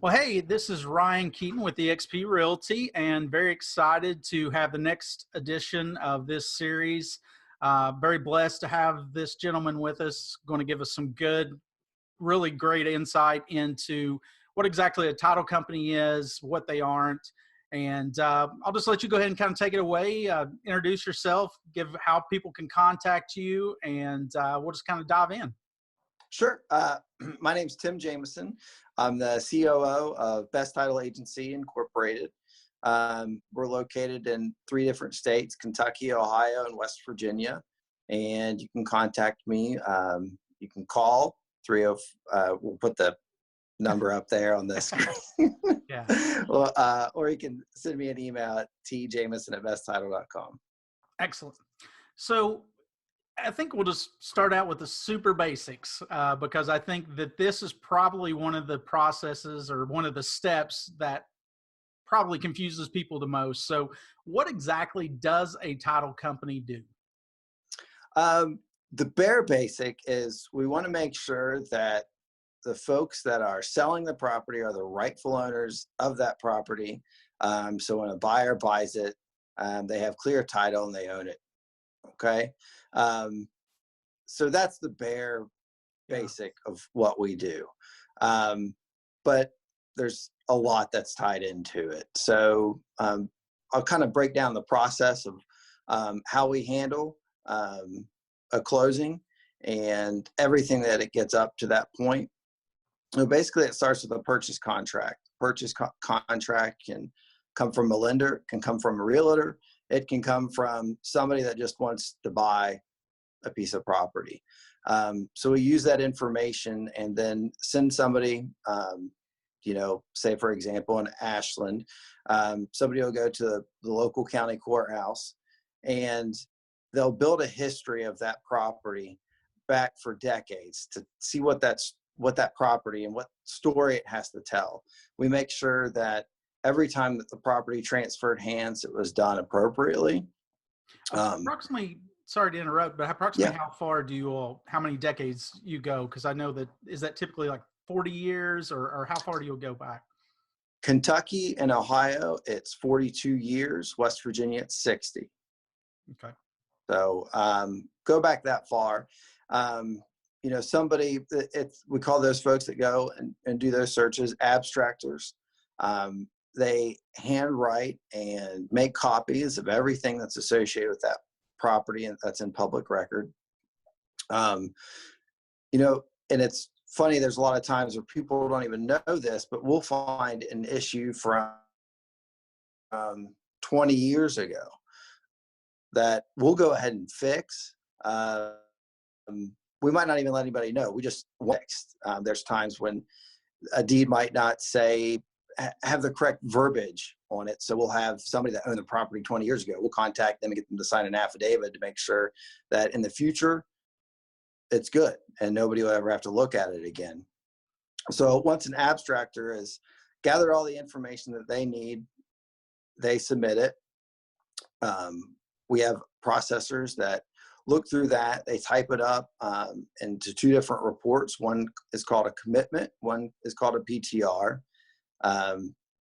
Well, hey, this is Ryan Keeton with eXp Realty, and very excited to have the next edition of this series. Very blessed to have this gentleman with us, going to give us some good, really great insight into what exactly a title company is, what they aren't. And I'll just let you go ahead and kind of take it away, introduce yourself, give how people can contact you, and we'll just kind of dive in. Sure. My name's Tim Jamison. I'm the COO of BesTitle Agency Incorporated. We're located in 3 different states: Kentucky, Ohio, and West Virginia. And you can contact me. You can call 30. We'll put the number up there on the screen. Yeah. Well, or you can send me an email at tjamison@besttitle.com. Excellent. So I think we'll just start out with the super basics because I think that this is probably one of the processes or one of the steps that probably confuses people the most. So what exactly does a title company do? The bare basic is we want to make sure that the folks that are selling the property are the rightful owners of that property. So when a buyer buys it, they have clear title and they own it. Okay. So that's the bare basic of what we do. But there's a lot that's tied into it. So I'll kind of break down the process of how we handle a closing and everything that it gets up to that point. So basically, it starts with a purchase contract. Contract can come from a lender, can come from a realtor. It can come from somebody that just wants to buy a piece of property. So we use that information and then send somebody, say for example, in Ashland, somebody will go to the local county courthouse and they'll build a history of that property back for decades to see what that property and what story it has to tell. We make sure that every time that the property transferred hands, it was done appropriately. Approximately, sorry to interrupt, but approximately how far how many decades you go? Because I know that, is that typically like 40 years or how far do you go back? Kentucky and Ohio, it's 42 years. West Virginia, it's 60. Okay. So go back that far. We call those folks that go and do those searches abstractors. They handwrite and make copies of everything that's associated with that property and that's in public record. And it's funny, there's a lot of times where people don't even know this, but we'll find an issue from 20 years ago that we'll go ahead and fix. We might not even let anybody know. We just fixed. There's times when a deed might not have the correct verbiage on it. So we'll have somebody that owned the property 20 years ago. We'll contact them and get them to sign an affidavit to make sure that in the future it's good and nobody will ever have to look at it again. So once an abstractor has gathered all the information that they need, they submit it. We have processors that look through that. They type it up into 2 different reports. One is called a commitment. One is called a PTR.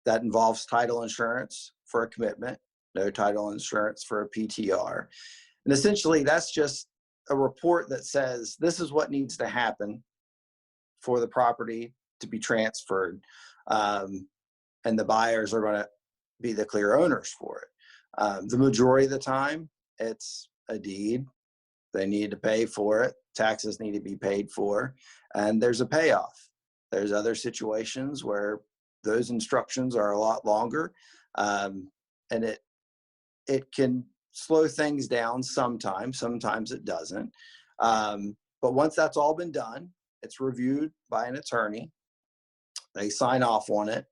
That involves title insurance for a commitment, no title insurance for a PTR. And essentially, that's just a report that says this is what needs to happen for the property to be transferred. And the buyers are going to be the clear owners for it. The majority of the time, it's a deed. They need to pay for it. Taxes need to be paid for, and there's a payoff. There's other situations where those instructions are a lot longer, and it can slow things down sometimes. Sometimes it doesn't. But once that's all been done, it's reviewed by an attorney. They sign off on it.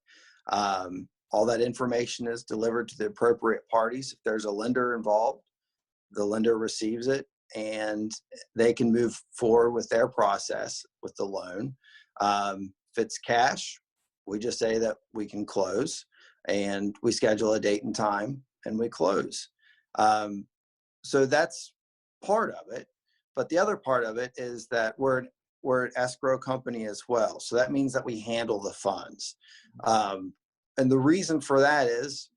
All that information is delivered to the appropriate parties. If there's a lender involved, the lender receives it and they can move forward with their process with the loan. If it's cash, we just say that we can close and we schedule a date and time and we close. So that's part of it. But the other part of it is that we're an we're an escrow company as well. So that means that we handle the funds. And the reason for that is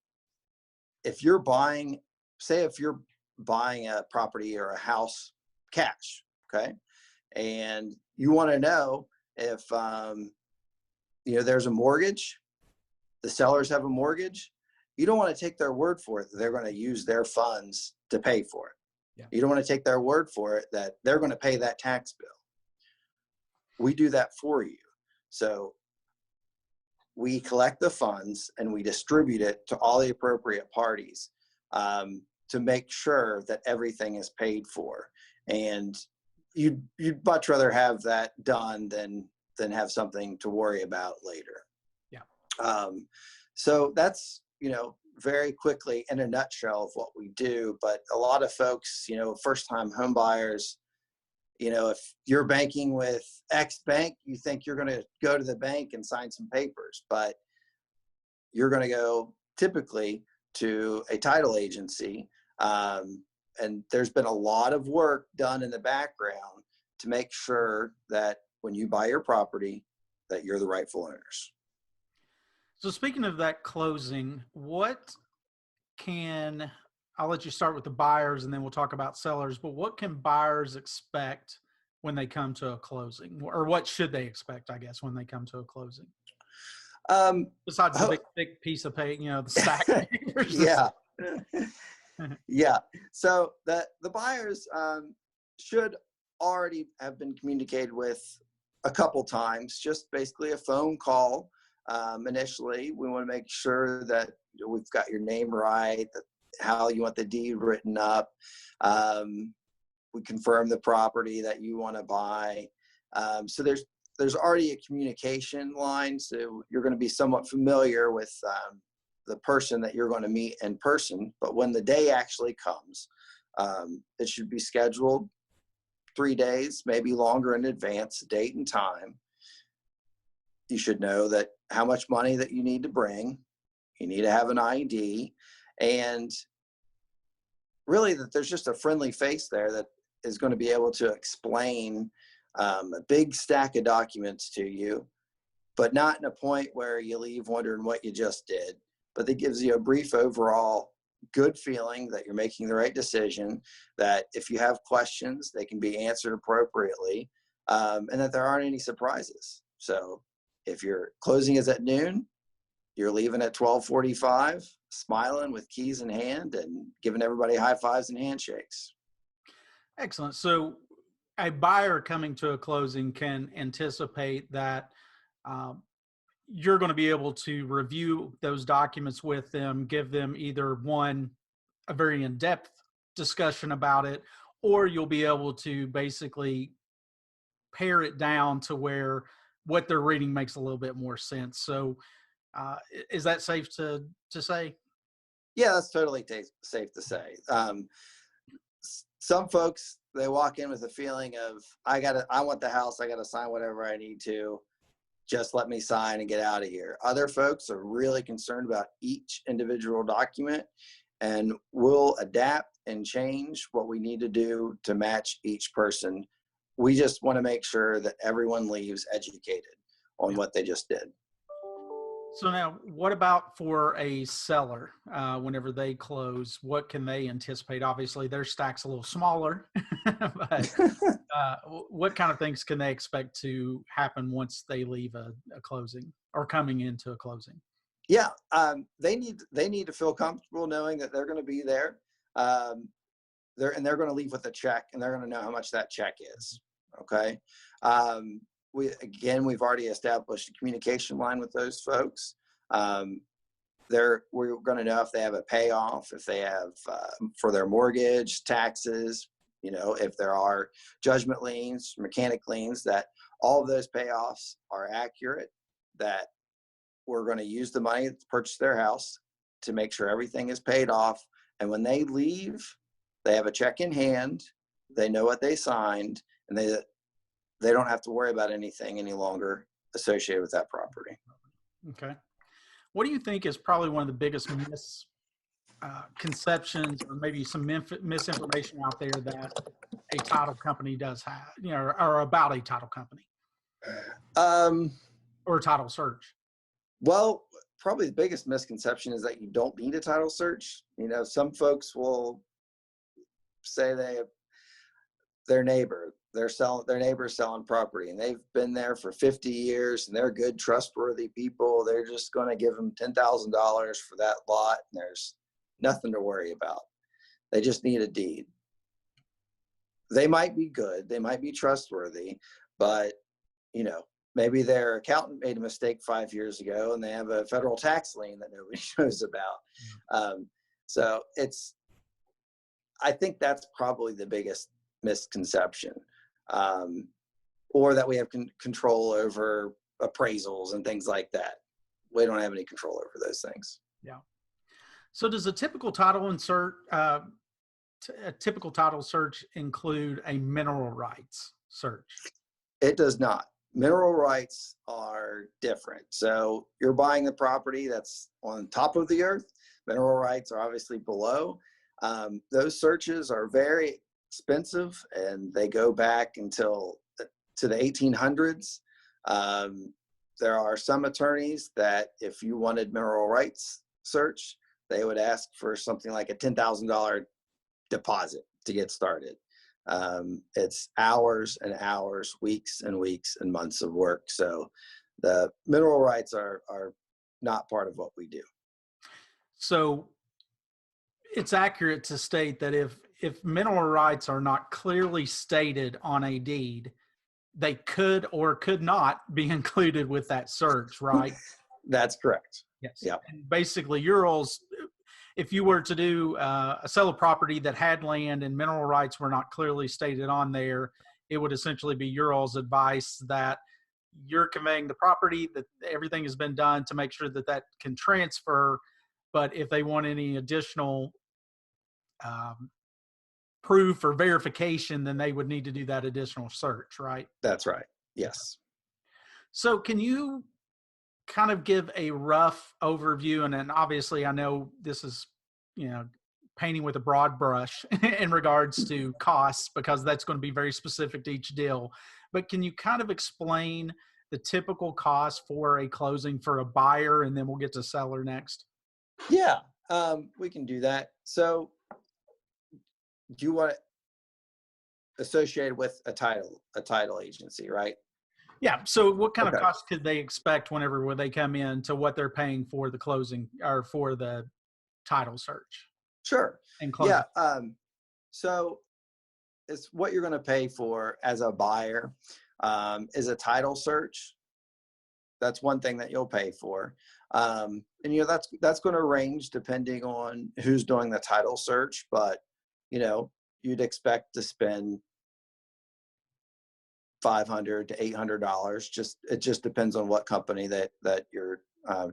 if you're buying, say if you're buying a property or a house cash, okay, and you want to know if there's a mortgage, the sellers have a mortgage, you don't want to take their word for it that they're going to use their funds to pay for it. Yeah. You don't want to take their word for it that they're going to pay that tax bill. We do that for you. So we collect the funds and we distribute it to all the appropriate parties to make sure that everything is paid for. And you'd much rather have that done than have something to worry about later. Yeah. So that's, very quickly in a nutshell of what we do. But a lot of folks, first-time home buyers, if you're banking with X bank, you think you're going to go to the bank and sign some papers, but you're going to go typically to a title agency. And there's been a lot of work done in the background to make sure that when you buy your property, that you're the rightful owners. So speaking of that closing, I'll let you start with the buyers and then we'll talk about sellers, but what can buyers expect when they come to a closing, or what should they expect, I guess, when they come to a closing? Besides the big piece of pay, the stack of papers. Yeah. Yeah. So the buyers should already have been communicated with a couple times, just basically a phone call. Initially, we want to make sure that we've got your name right, how you want the deed written up. We confirm the property that you want to buy. So there's already a communication line. So you're going to be somewhat familiar with the person that you're going to meet in person. But when the day actually comes, it should be scheduled 3 days, maybe longer in advance, date and time. You should know that how much money that you need to bring. You need to have an ID, and really that there's just a friendly face there that is going to be able to explain a big stack of documents to you, but not in a point where you leave wondering what you just did, but that gives you a brief overall good feeling that you're making the right decision, that if you have questions, they can be answered appropriately, and that there aren't any surprises. So if your closing is at noon, you're leaving at 12:45, smiling with keys in hand and giving everybody high fives and handshakes. Excellent. So a buyer coming to a closing can anticipate that you're going to be able to review those documents with them, give them either a very in-depth discussion about it, or you'll be able to basically pare it down to where what they're reading makes a little bit more sense. So is that safe to say? Yeah, that's totally safe to say. Some folks, they walk in with a feeling of, I want the house, I got to sign whatever I need to, just let me sign and get out of here. Other folks are really concerned about each individual document, and we'll adapt and change what we need to do to match each person. We just want to make sure that everyone leaves educated on what they just did. So now, what about for a seller? Whenever they close, what can they anticipate? Obviously, their stack's a little smaller, but what kind of things can they expect to happen once they leave a closing or coming into a closing? Yeah, they need to feel comfortable knowing that they're going to be there. They're going to leave with a check, and they're going to know how much that check is. Okay. We've already established a communication line with those folks. We're going to know if they have a payoff, if they have for their mortgage, taxes, if there are judgment liens, mechanic liens, that all of those payoffs are accurate, that we're going to use the money to purchase their house to make sure everything is paid off. And when they leave, they have a check in hand, they know what they signed, and they don't have to worry about anything any longer associated with that property. Okay. What do you think is probably one of the biggest misconceptions or maybe some misinformation out there that a title company does have, or about a title company Um, or title search? well, probably the biggest misconception is that you don't need a title search. Some folks will say their neighbor's selling property and they've been there for 50 years and they're good, trustworthy people. They're just going to give them $10,000 for that lot and there's nothing to worry about. They just need a deed. They might be good, they might be trustworthy, but maybe their accountant made a mistake 5 years ago and they have a federal tax lien that nobody knows about. So I think that's probably the biggest misconception, or that we have control over appraisals and things like that. We don't have any control over those things. Yeah. So does a typical title search include a mineral rights search? It does not. Mineral rights are different. So you're buying the property that's on top of the earth. Mineral rights are obviously below. Those searches are very expensive and they go back to the 1800s. There are some attorneys that if you wanted mineral rights search, they would ask for something like a $10,000 deposit to get started. It's hours and hours, weeks and weeks and months of work. So the mineral rights are not part of what we do. So it's accurate to state that if mineral rights are not clearly stated on a deed, they could or could not be included with that search, right? That's correct. Yes. Yeah. And basically, if you were to do sell a property that had land and mineral rights were not clearly stated on there, it would essentially be your all's advice that you're conveying the property, that everything has been done to make sure that can transfer. But if they want any additional proof or verification, then they would need to do that additional search, right? That's right. Yes. So can you kind of give a rough overview? And then obviously I know this is, painting with a broad brush in regards to costs, because that's going to be very specific to each deal. But can you kind of explain the typical cost for a closing for a buyer? And then we'll get to seller next. Yeah, we can do that. So do you want it associated with a title agency, right? Yeah. So what kind of Okay. costs could they expect whenever they come in to what they're paying for the closing or for the title search Sure. and closing? Yeah. So it's what you're going to pay for as a buyer, is a title search. That's one thing that you'll pay for. And that's going to range depending on who's doing the title search, but you'd expect to spend $500 to $800. It just depends on what company that you're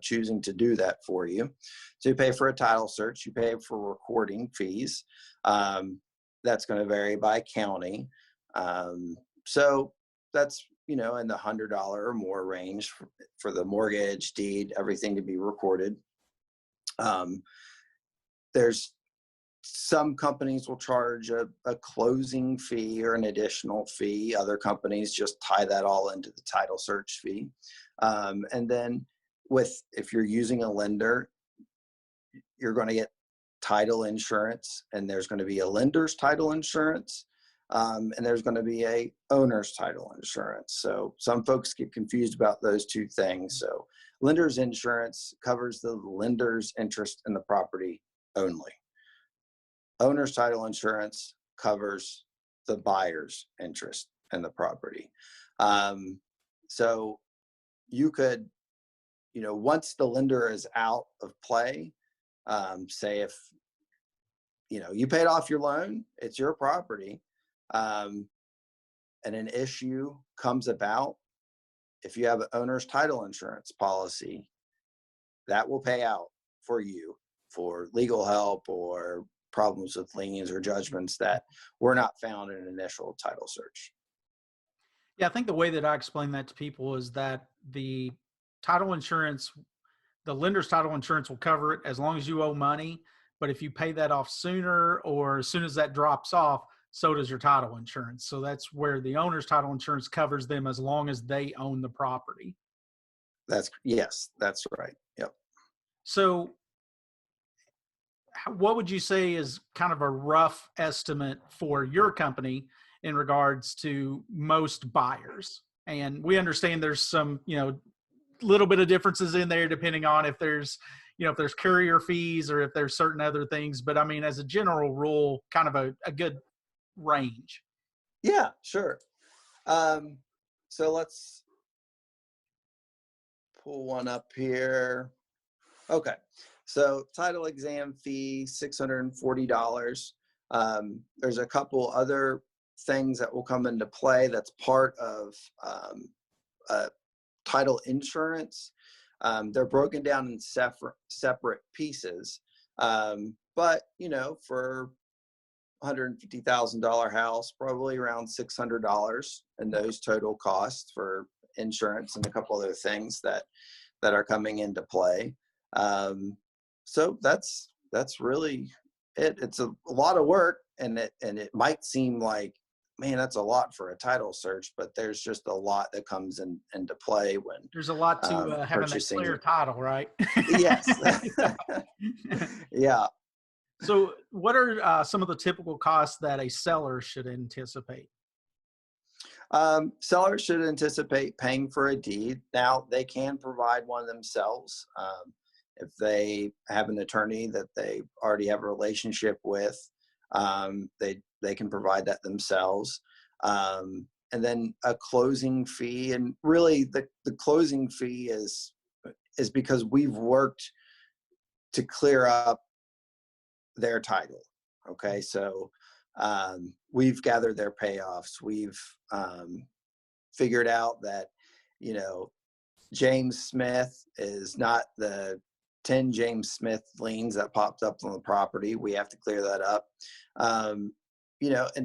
choosing to do that for you. So you pay for a title search, you pay for recording fees. That's going to vary by county. So that's in the $100 or more range for the mortgage, deed, everything to be recorded. There's some companies will charge a closing fee or an additional fee. Other companies just tie that all into the title search fee. And then if you're using a lender, you're going to get title insurance, and there's going to be a lender's title insurance, and there's going to be a owner's title insurance. So some folks get confused about those two things. So lender's insurance covers the lender's interest in the property only. Owner's title insurance covers the buyer's interest in the property. So you could, once the lender is out of play, say if, you paid off your loan, it's your property, and an issue comes about, if you have an owner's title insurance policy, that will pay out for you for legal help or problems with liens or judgments that were not found in an initial title search. Yeah, I think the way that I explain that to people is that the lender's title insurance will cover it as long as you owe money. But if you pay that off sooner or as soon as that drops off, so does your title insurance. So that's where the owner's title insurance covers them as long as they own the property. Yes, that's right. Yep. So what would you say is kind of a rough estimate for your company in regards to most buyers? And we understand there's some, little bit of differences in there depending on if there's, if there's courier fees or if there's certain other things. But I mean, as a general rule, kind of a good range. Yeah, sure. So let's pull one up here. Okay. So title exam fee, $640. There's a couple other things that will come into play that's part of title insurance. They're broken down in separate pieces. But, for $150,000 house, probably around $600 in those total costs for insurance and a couple other things that are coming into play. So that's really it. It's a lot of work, and it might seem like, man, that's a lot for a title search, but there's just a lot that comes into play when there's a lot to having that purchasing. clear title, right? Yes. Yeah. So what are some of the typical costs that a seller should anticipate? Sellers should anticipate paying for a deed. Now, they can provide one themselves. If they have an attorney that they already have a relationship with, they can provide that themselves. And then a closing fee. And really, the closing fee is because we've worked to clear up their title. Okay, so we've gathered their payoffs. We've figured out that, James Smith is not the 10 James Smith liens that popped up on the property. We have to clear that up. And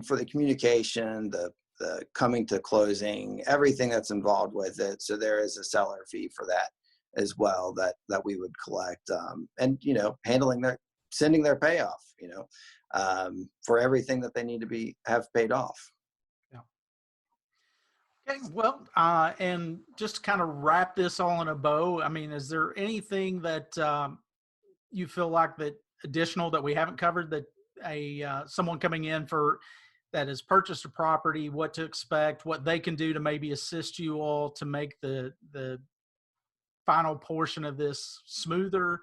for the communication, the coming to closing, everything that's involved with it. So there is a seller fee for that as well that we would collect. And, sending their payoff, for everything that they need to have paid off. Yeah. Okay. Well, and just to kind of wrap this all in a bow, I mean, is there anything that you feel like that additional that we haven't covered that someone coming in that has purchased a property, what to expect, what they can do to maybe assist you all to make the final portion of this smoother?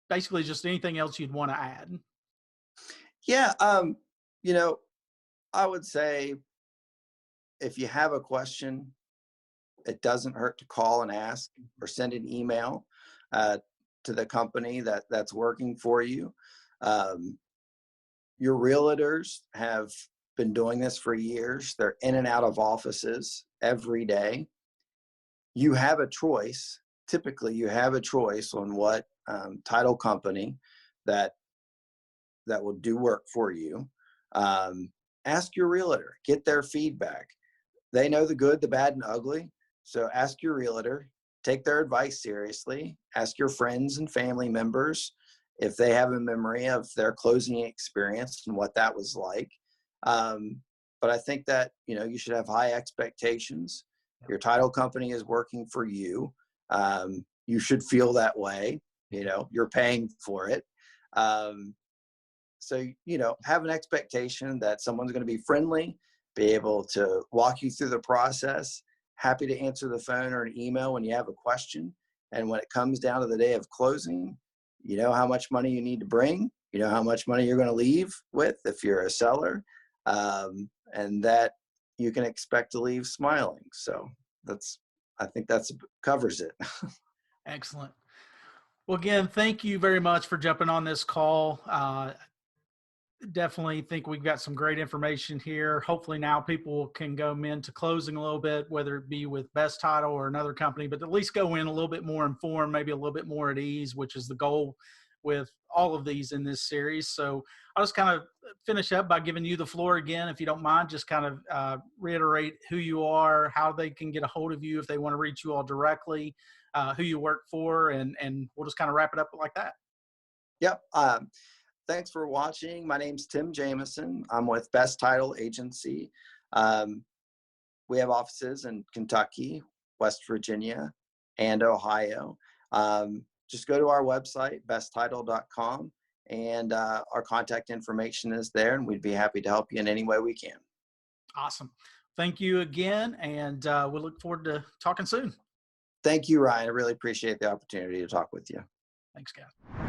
Basically just anything else you'd want to add. Yeah. I would say if you have a question, it doesn't hurt to call and ask or send an email to the company that's working for you. Your realtors have been doing this for years. They're in and out of offices every day. You have a choice. Typically, you have a choice on what title company that will do work for you. Ask your realtor, get their feedback. They know the good, the bad, and ugly. So ask your realtor, take their advice seriously. Ask your friends and family members if they have a memory of their closing experience and what that was like. But I think that, you should have high expectations. Your title company is working for you. You should feel that way. You're paying for it. So, have an expectation that someone's going to be friendly, be able to walk you through the process, happy to answer the phone or an email when you have a question. And when it comes down to the day of closing, you know how much money you need to bring, you know how much money you're going to leave with if you're a seller, and that you can expect to leave smiling. So I think that covers it. Excellent. Well, again, thank you very much for jumping on this call. Definitely think we've got some great information here. Hopefully now people can go into closing a little bit, whether it be with BesTitle or another company, but at least go in a little bit more informed, maybe a little bit more at ease, which is the goal with all of these in this series. So I'll just kind of finish up by giving you the floor again, if you don't mind, just kind of reiterate who you are, how they can get a hold of you if they want to reach you all directly, who you work for, and we'll just kind of wrap it up like that. Yep. Thanks for watching. My name's Tim Jamison. I'm with BesTitle Agency. We have offices in Kentucky, West Virginia, and Ohio. Just go to our website, besttitle.com, and our contact information is there, and we'd be happy to help you in any way we can. Awesome. Thank you again, and we look forward to talking soon. Thank you, Ryan. I really appreciate the opportunity to talk with you. Thanks, guys.